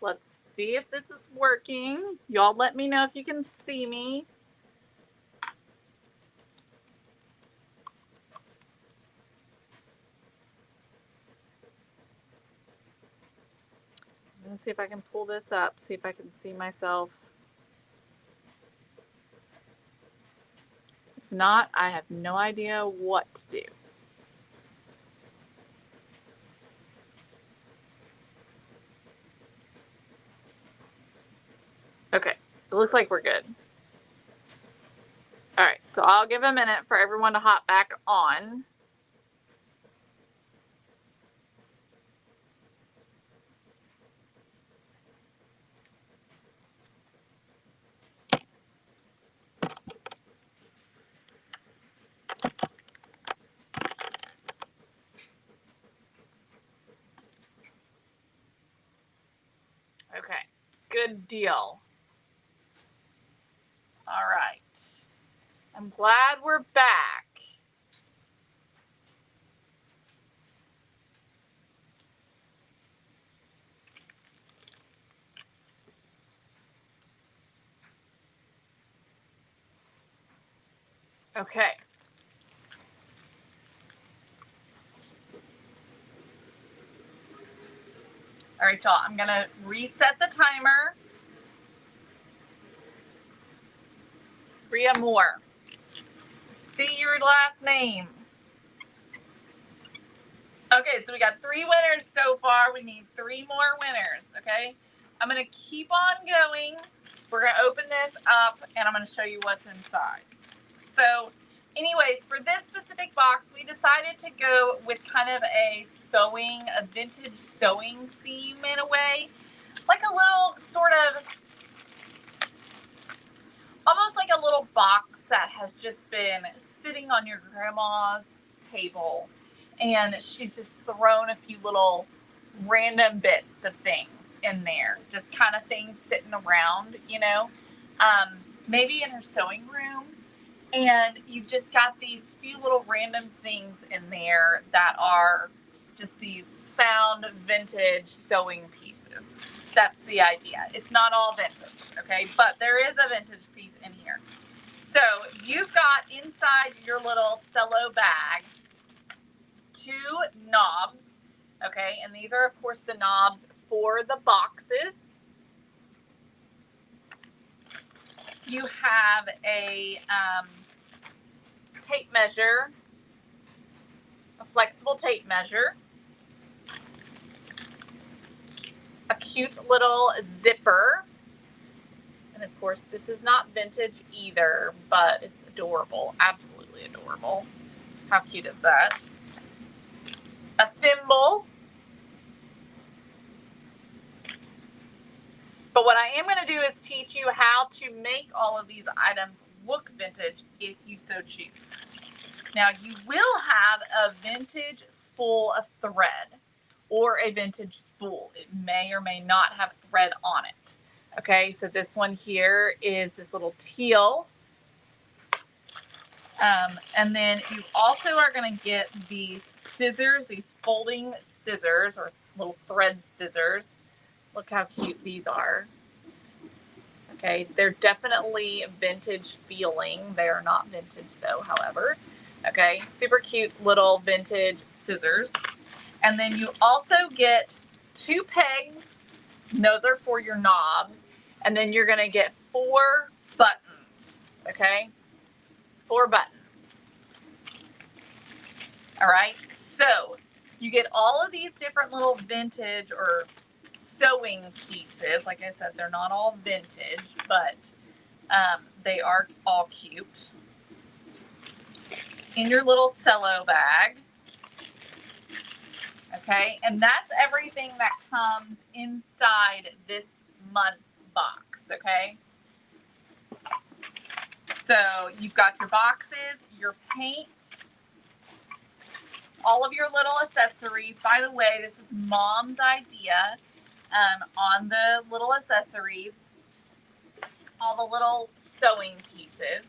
Let's see if this is working. Y'all let me know if you can see me. Let's see if I can pull this up, see if I can see myself. If not, I have no idea what to do. Okay, it looks like we're good. All right, so I'll give a minute for everyone to hop back on. Okay, good deal. All right, I'm glad we're back. Okay. All right, y'all, I'm gonna reset the timer. Bria Moore. See your last name. Okay, so we got 3 winners so far. We need 3 more winners, okay? I'm going to keep on going. We're going to open this up, and I'm going to show you what's inside. So, anyways, for this specific box, we decided to go with kind of a vintage sewing theme in a way. Like a little sort of, almost like a little box that has just been sitting on your grandma's table. And she's just thrown a few little random bits of things in there, just kind of things sitting around, you know, maybe in her sewing room. And you've just got these few little random things in there that are just these found vintage sewing pieces. That's the idea. It's not all vintage, okay? But there is a vintage piece in here. So you've got inside your little cello bag 2 knobs, okay? And these are, of course, the knobs for the boxes. You have a tape measure, a flexible tape measure, a cute little zipper, and of course, this is not vintage either, but it's adorable, absolutely adorable. How cute is that? A thimble. But what I am going to do is teach you how to make all of these items look vintage if you so choose. Now, you will have a vintage spool of thread or a vintage spool. It may or may not have thread on it. Okay, so this one here is this little teal. And then you also are going to get these scissors, these folding scissors or little thread scissors. Look how cute these are. Okay, they're definitely vintage feeling. They are not vintage though, however. Okay, super cute little vintage scissors. And then you also get 2 pegs. Those are for your knobs. And then you're going to get 4 buttons. Okay, 4 buttons. All right, so you get all of these different little vintage or sewing pieces. Like I said, they're not all vintage, but they are all cute. In your little cello bag. Okay, and that's everything that comes inside this month's box, okay? So you've got your boxes, your paints, all of your little accessories. By the way, this was Mom's idea on the little accessories, all the little sewing pieces.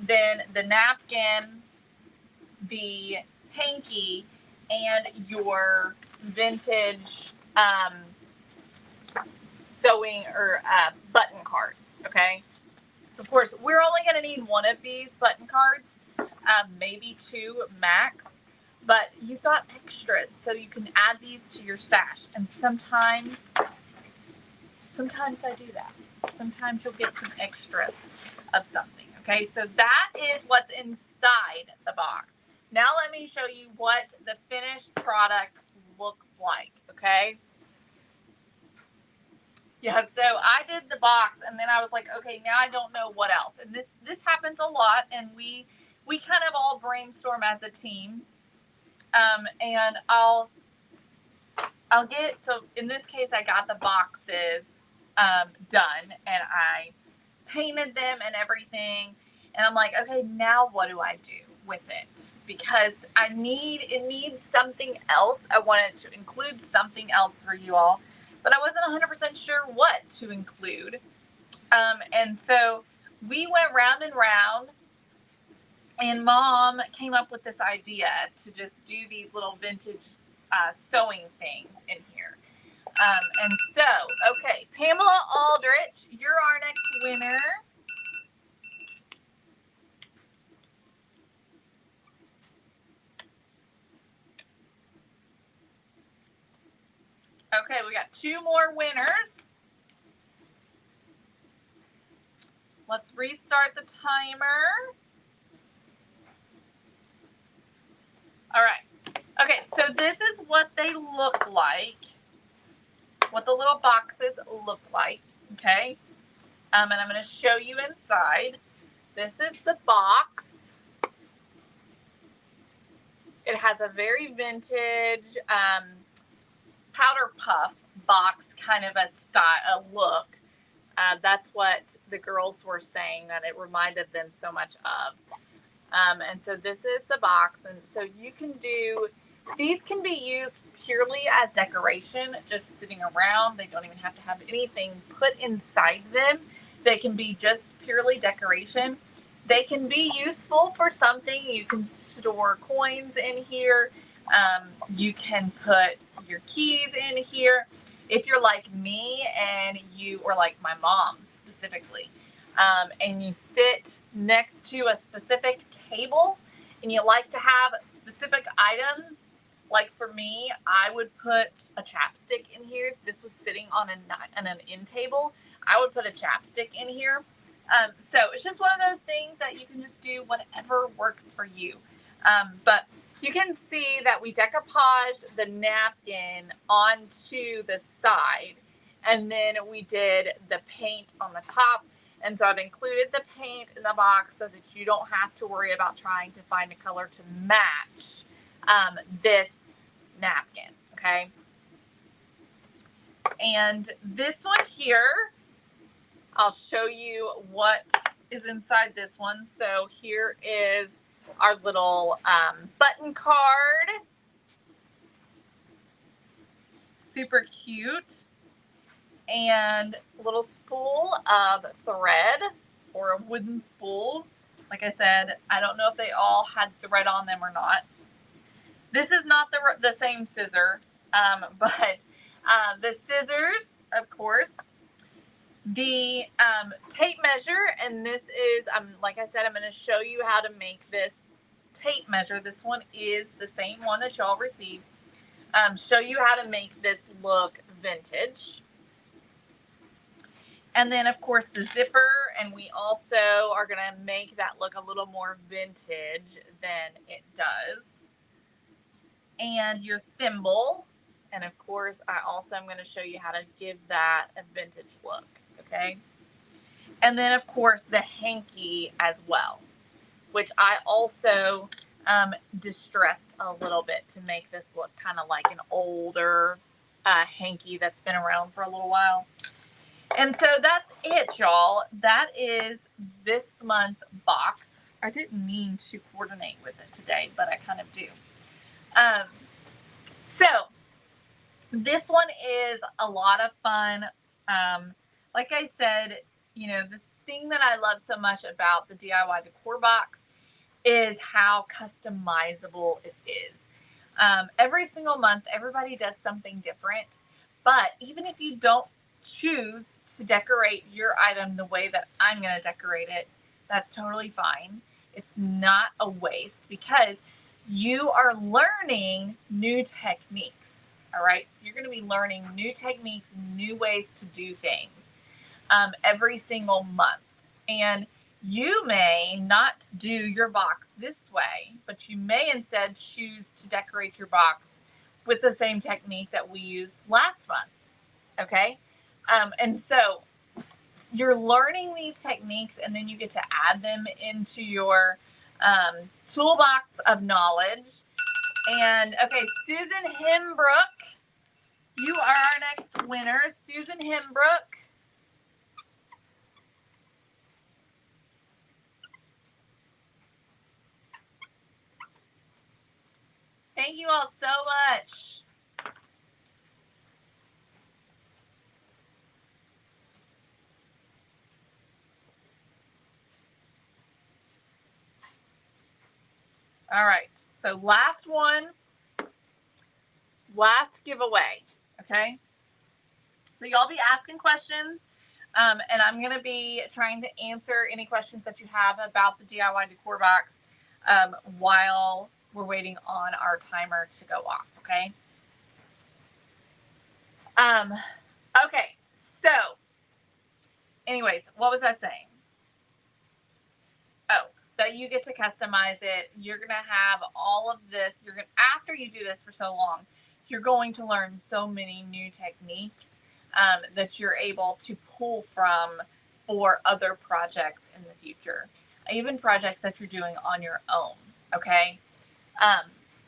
Then the napkin, the hanky, and your vintage sewing or button cards, okay? So of course, we're only going to need one of these button cards, maybe two max, but you've got extras, so you can add these to your stash. And sometimes I do that. Sometimes you'll get some extras of something, okay? So that is what's inside the box. Now let me show you what the finished product looks like, okay? Yeah, so I did the box, and then I was like, okay, now I don't know what else. And this happens a lot, and we kind of all brainstorm as a team. And I'll get, so in this case, I got the boxes done, and I painted them and everything. And I'm like, okay, now what do I do with it? Because it needs something else. I wanted to include something else for you all, but I wasn't 100% sure what to include. And so we went round and round, and Mom came up with this idea to just do these little vintage sewing things in here. And so, okay, Pamela Aldrich, you're our next winner. Okay, we got 2 more winners. Let's restart the timer. All right. Okay, so this is what they look like, what the little boxes look like, okay? And I'm going to show you inside. This is the box. It has a very vintage powder puff box, kind of a style, a look. That's what the girls were saying that it reminded them so much of. And so this is the box. And so you can do, these can be used purely as decoration, just sitting around. They don't even have to have anything put inside them. They can be just purely decoration. They can be useful for something. You can store coins in here. You can put your keys in here. If you're like me and you, or like my mom specifically, and you sit next to a specific table and you like to have specific items, like for me, I would put a chapstick in here. If this was sitting on an end table, I would put a chapstick in here. So it's just one of those things that you can just do whatever works for you. But you can see that we decoupaged the napkin onto the side, and then we did the paint on the top. And so I've included the paint in the box so that you don't have to worry about trying to find a color to match this napkin, okay? And this one here, I'll show you what is inside this one. So here is our little button card. Super cute. And a little spool of thread, or a wooden spool. Like I said, I don't know if they all had thread on them or not. This is not the same scissor, but the scissors, of course. The tape measure, and this is, like I said, I'm going to show you how to make this tape measure. This one is the same one that y'all received. Show you how to make this look vintage. And then, of course, the zipper, and we also are going to make that look a little more vintage than it does. And your thimble, and of course, I also am going to show you how to give that a vintage look, okay? And then, of course, the hanky as well, which I also distressed a little bit to make this look kind of like an older hanky that's been around for a little while. And so that's it, y'all. That is this month's box. I didn't mean to coordinate with it today, but I kind of do. So this one is a lot of fun. Like I said, you know, the thing that I love so much about the DIY Decor Box is how customizable it is. Every single month, everybody does something different. But even if you don't choose to decorate your item the way that I'm going to decorate it, that's totally fine. It's not a waste because you are learning new techniques. All right. So you're going to be learning new techniques, new ways to do things every single month. And you may not do your box this way, but you may instead choose to decorate your box with the same technique that we used last month. Okay. And so you're learning these techniques, and then you get to add them into your toolbox of knowledge. And okay, Susan Himbrook, you are our next winner. Susan Himbrook. Thank you all so much. All right, so last one, last giveaway, okay? So y'all be asking questions, and I'm going to be trying to answer any questions that you have about the DIY Decor Box while we're waiting on our timer to go off, okay? Okay, so anyways, what was I saying? Oh, that you get to customize it. You're going to have all of this. After you do this for so long, you're going to learn so many new techniques that you're able to pull from for other projects in the future, even projects that you're doing on your own. Okay.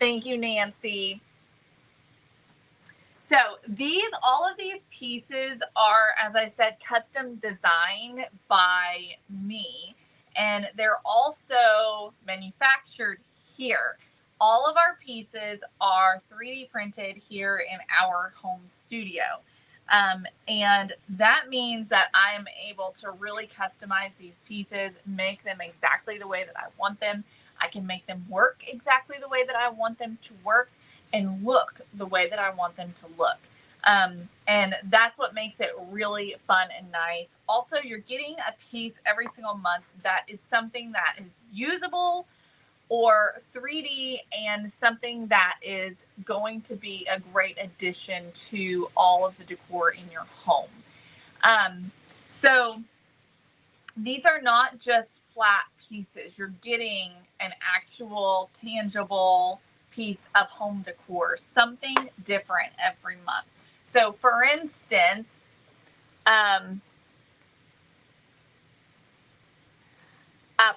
Thank you, Nancy. So all of these pieces are, as I said, custom designed by me, and they're also manufactured here. All of our pieces are 3D printed here in our home studio. And that means that I'm able to really customize these pieces, make them exactly the way that I want them. I can make them work exactly the way that I want them to work and look the way that I want them to look. And that's what makes it really fun and nice. Also, you're getting a piece every single month that is something that is usable or 3D and something that is going to be a great addition to all of the decor in your home. So these are not just flat pieces. You're getting an actual tangible piece of home decor, something different every month. So for instance,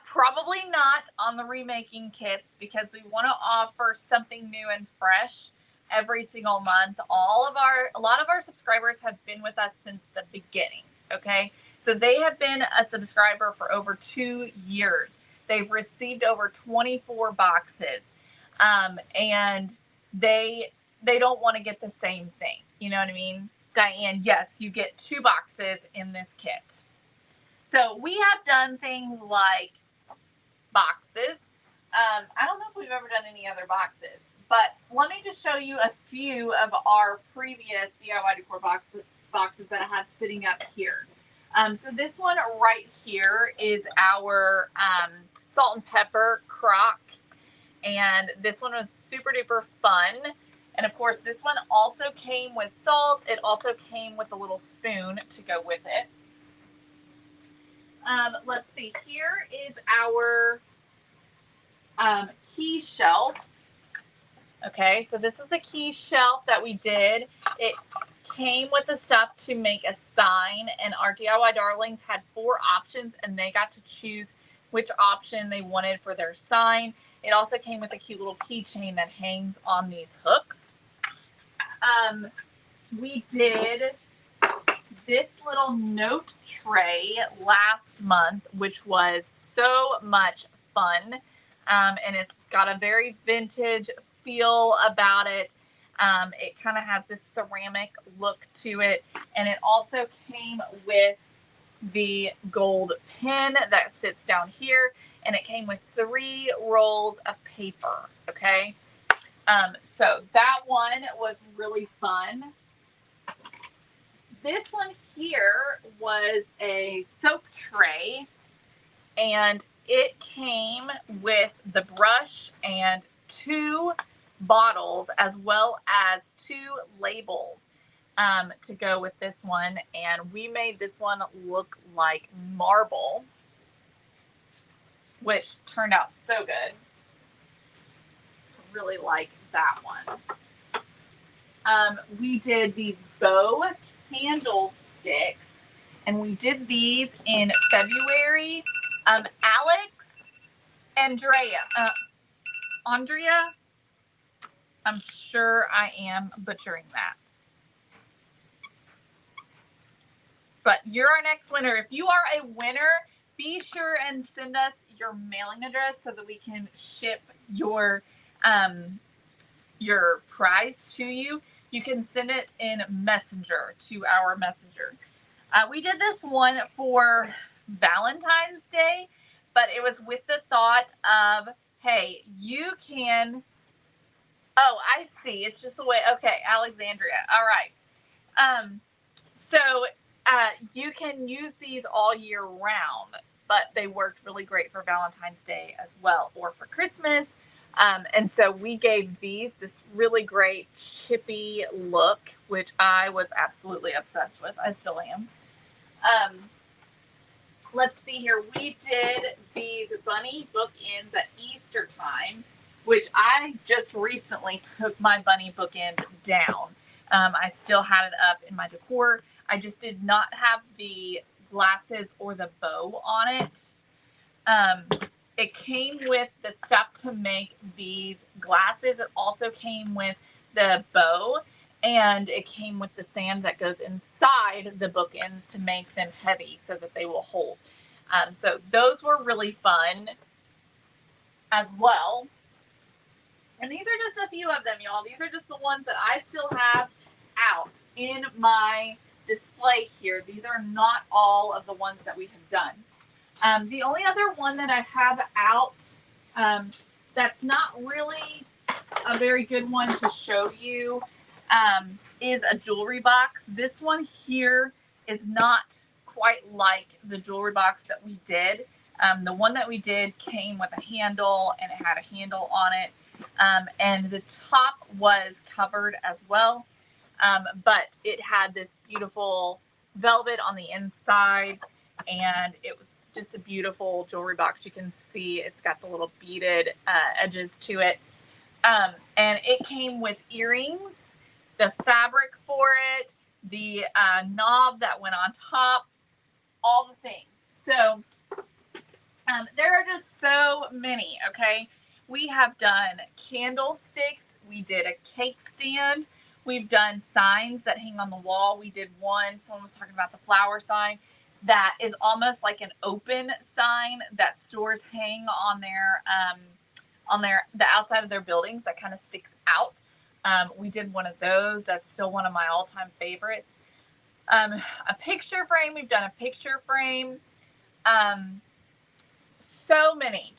probably not on the remaking kits because we want to offer something new and fresh every single month. A lot of our subscribers have been with us since the beginning. Okay. So they have been a subscriber for over 2 years. They've received over 24 boxes. And they don't want to get the same thing. You know what I mean? Diane, yes, you get 2 boxes in this kit. So we have done things like boxes. I don't know if we've ever done any other boxes, but let me just show you a few of our previous DIY Decor boxes that I have sitting up here. So this one right here is our salt and pepper crock. And this one was super duper fun. And of course, this one also came with salt. It also came with a little spoon to go with it. Let's see, here is our key shelf. Okay, so this is the key shelf that we did. It came with the stuff to make a sign, and our DIY darlings had 4 options, and they got to choose which option they wanted for their sign. It also came with a cute little keychain that hangs on these hooks. We did this little note tray last month, which was so much fun. And it's got a very vintage feel about it. It kind of has this ceramic look to it. And it also came with the gold pin that sits down here. And it came with 3 rolls of paper. Okay. So that one was really fun. this one here was a soap tray, and it came with the brush and 2 bottles as well as 2 labels to go with this one. And we made this one look like marble, which turned out so good. Really like that one. We did these bow candlesticks, and we did these in February. Alex, Andrea, I'm sure I am butchering that. But you're our next winner. If you are a winner, be sure and send us your mailing address so that we can ship your prize to you. You can send it in Messenger to our Messenger. We did this one for Valentine's Day, but it was with the thought of, hey, you can, oh, I see. It's just the way, okay, Alexandria. All right. So you can use these all year round, but they worked really great for Valentine's Day as well, or for Christmas. And so we gave these this really great chippy look, which I was absolutely obsessed with. I still am. Let's see here. We did these bunny bookends at Easter time, which I just recently took my bunny bookend down. I still had it up in my decor. I just did not have the glasses or the bow on it. It came with the stuff to make these glasses. It also came with the bow, and it came with the sand that goes inside the bookends to make them heavy so that they will hold. So those were really fun as well. And these are just a few of them, y'all. These are just the ones that I still have out in my display here. These are not all of the ones that we have done. The only other one that I have out that's not really a very good one to show you is a jewelry box. This one here is not quite like the jewelry box that we did. The one that we did came with a handle, and it had a handle on it. And the top was covered as well. But it had this beautiful velvet on the inside, and it was just a beautiful jewelry box. You can see it's got the little beaded edges to it. And it came with earrings, the fabric for it, the knob that went on top, all the things. So there are just so many, okay? We have done candlesticks. We did a cake stand. We've done signs that hang on the wall. We did one, someone was talking about the flower sign, that is almost like an open sign that stores hang on the outside of their buildings that kind of sticks out. We did one of those. That's still one of my all-time favorites. A picture frame. We've done a picture frame. So many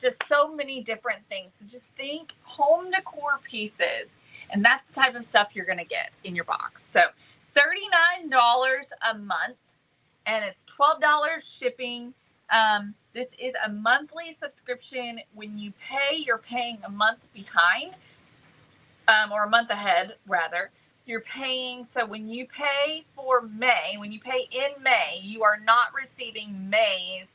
different things. So just think home decor pieces, and that's the type of stuff you're going to get in your box. So $39 a month, and it's $12 shipping. This is a monthly subscription. When you pay, you're paying a month behind, or a month ahead, rather. You're paying, so when you pay for May, when you pay in May, you are not receiving May's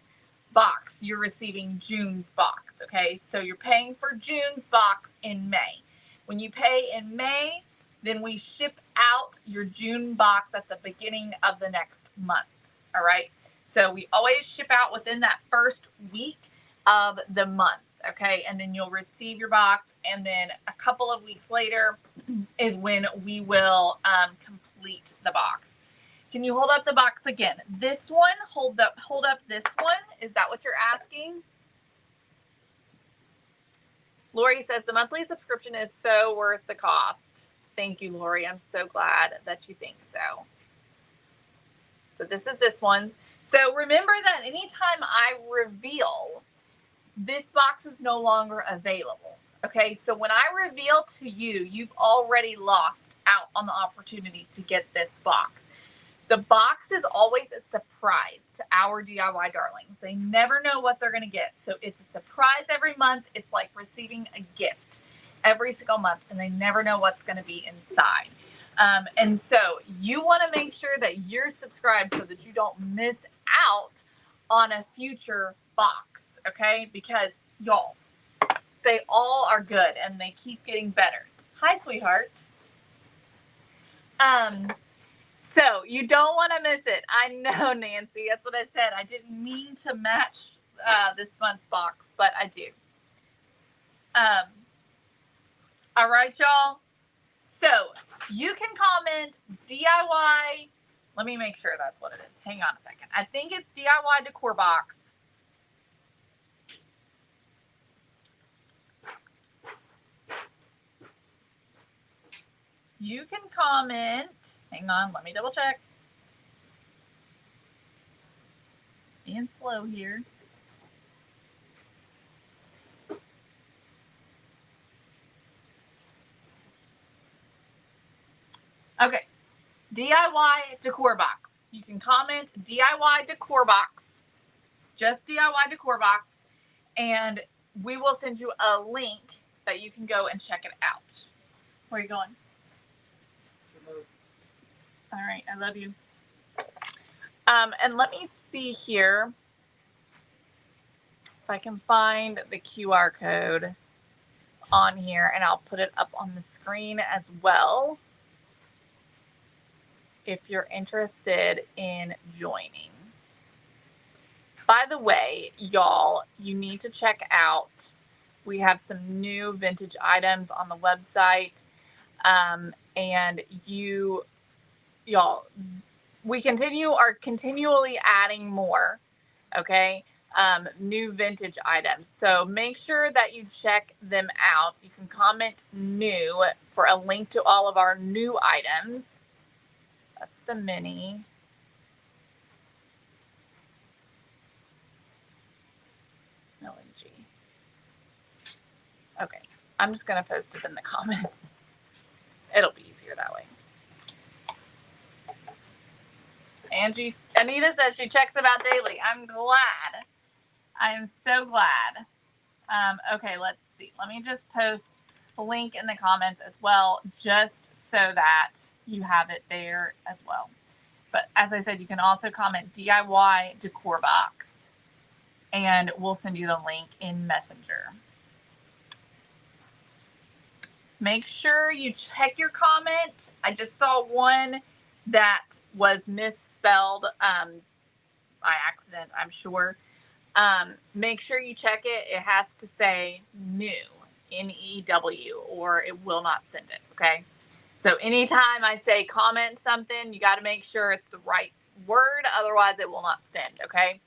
box. You're receiving June's box, okay? So you're paying for June's box in May. When you pay in May, then we ship out your June box at the beginning of the next month, all right? So we always ship out within that first week of the month, okay? And then you'll receive your box, and then a couple of weeks later is when we will complete the box. Can you hold up the box again? This one, hold up this one. Is that what you're asking? Lori says the monthly subscription is so worth the cost. Thank you, Lori. I'm so glad that you think so. So this is this one's. So remember that anytime I reveal, this box is no longer available. Okay, so when I reveal to you, you've already lost out on the opportunity to get this box. The box is always a surprise to our DIY darlings. They never know what they're going to get. So it's a surprise every month. It's like receiving a gift every single month, and they never know what's going to be inside. And so you want to make sure that you're subscribed so that you don't miss out on a future box, okay? Because y'all, they all are good and they keep getting better. Hi, sweetheart. So you don't want to miss it. I know, Nancy. That's what I said. I didn't mean to match this month's box, but I do. All right, y'all. So you can comment DIY. Let me make sure that's what it is. Hang on a second. I think it's DIY Decor Box. You can comment. Hang on, let me double check. Being slow here. Okay, DIY Decor Box. You can comment DIY Decor Box, just DIY Decor Box, and we will send you a link that you can go and check it out. Where are you going? All right, I love you. And let me see here if I can find the QR code on here, and I'll put it up on the screen as well if you're interested in joining. By the way, y'all, you need to check out, we have some new vintage items on the website, and y'all, we are continually adding more, okay? New vintage items. So make sure that you check them out. You can comment new for a link to all of our new items. That's the mini. OMG. Okay, I'm just going to post it in the comments. It'll be easier that way. Anita says she checks them out daily. I'm glad. I am so glad. Okay, let's see. Let me just post a link in the comments as well, just so that you have it there as well. But as I said, you can also comment DIY Decor Box, and we'll send you the link in Messenger. Make sure you check your comment. I just saw one that was misspelled by accident, I'm sure. Make sure you check it. It has to say new, N-E-W, or it will not send it, okay? So anytime I say comment something, you got to make sure it's the right word. Otherwise, it will not send, okay?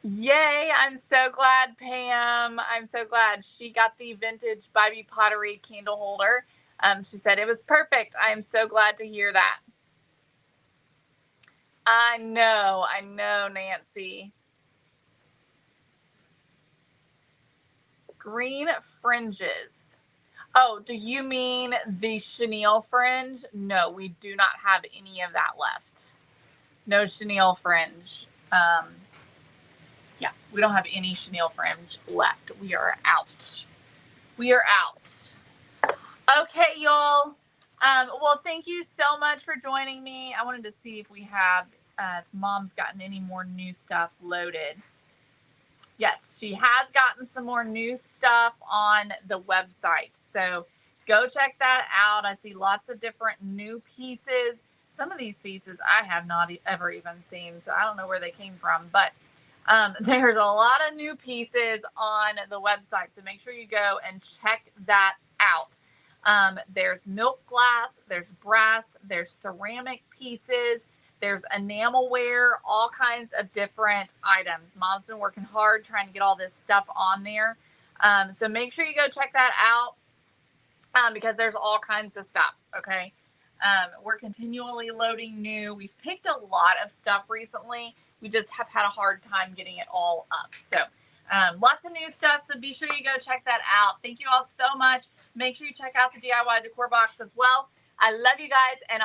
Yay, I'm so glad, Pam. I'm so glad she got the vintage Bybee Pottery candle holder. She said it was perfect. I am so glad to hear that. I know, Nancy. Green fringes. Oh, do you mean the chenille fringe? No, we do not have any of that left. No chenille fringe. Yeah, we don't have any chenille fringe left. We are out. We are out. Okay, y'all. Well, thank you so much for joining me. I wanted to see if we have, if Mom's gotten any more new stuff loaded. Yes, she has gotten some more new stuff on the website. So go check that out. I see lots of different new pieces. Some of these pieces I have not ever even seen, so I don't know where they came from. But there's a lot of new pieces on the website, so make sure you go and check that out. There's milk glass, there's brass, there's ceramic pieces, there's enamelware, all kinds of different items. Mom's been working hard trying to get all this stuff on there. So make sure you go check that out because there's all kinds of stuff, okay? We're continually loading new. We've picked a lot of stuff recently. We just have had a hard time getting it all up. So lots of new stuff, so be sure you go check that out. Thank you all so much. Make sure you check out the DIY Decor Box as well. I love you guys, and